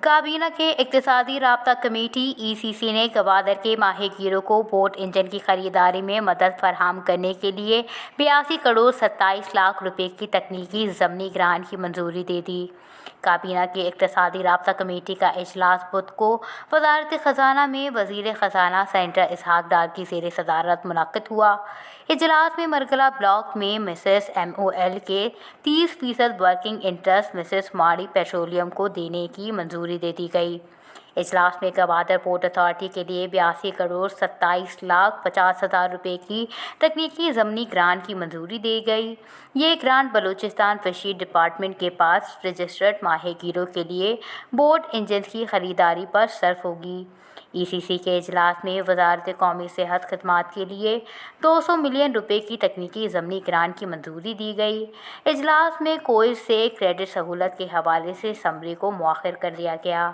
کابینہ کے اقتصادی رابطہ کمیٹی ECC نے گوادر کے ماہی گیروں کو بوٹ انجن کی خریداری میں مدد فراہم کرنے کے لیے 82 کروڑ 27 لاکھ روپے کی تکنیکی ضمنی گرانٹ کی منظوری دے دی۔ کابینہ کی اقتصادی رابطہ کمیٹی کا اجلاس بدھ کو وزارت خزانہ میں وزیر خزانہ سینیٹر اسحاق ڈار کی زیر صدارت منعقد ہوا۔ اجلاس میں مرگلہ بلاک میں مسز MOL کے 30% ورکنگ انٹرسٹ مسز ماڑی پیٹرولیم کو دینے کی منظوری دے دی گئی۔ اجلاس میں گوادر پورٹ اتھارٹی کے لیے 82 کروڑ 27 لاکھ 50 ہزار روپے کی تکنیکی ضمنی گرانٹ کی منظوری دی گئی۔ یہ گرانٹ بلوچستان فشری ڈپارٹمنٹ کے پاس رجسٹرڈ ماہی گیروں کے لیے بوٹ انجن کی خریداری پر صرف ہوگی۔ ECC کے اجلاس میں وزارت قومی صحت خدمات کے لیے 200 ملین روپے کی تکنیکی ضمنی گرانٹ کی منظوری دی گئی۔ اجلاس میں کوئز سے کریڈٹ سہولت کے حوالے سے سمری کو مؤخر کر دیا گیا۔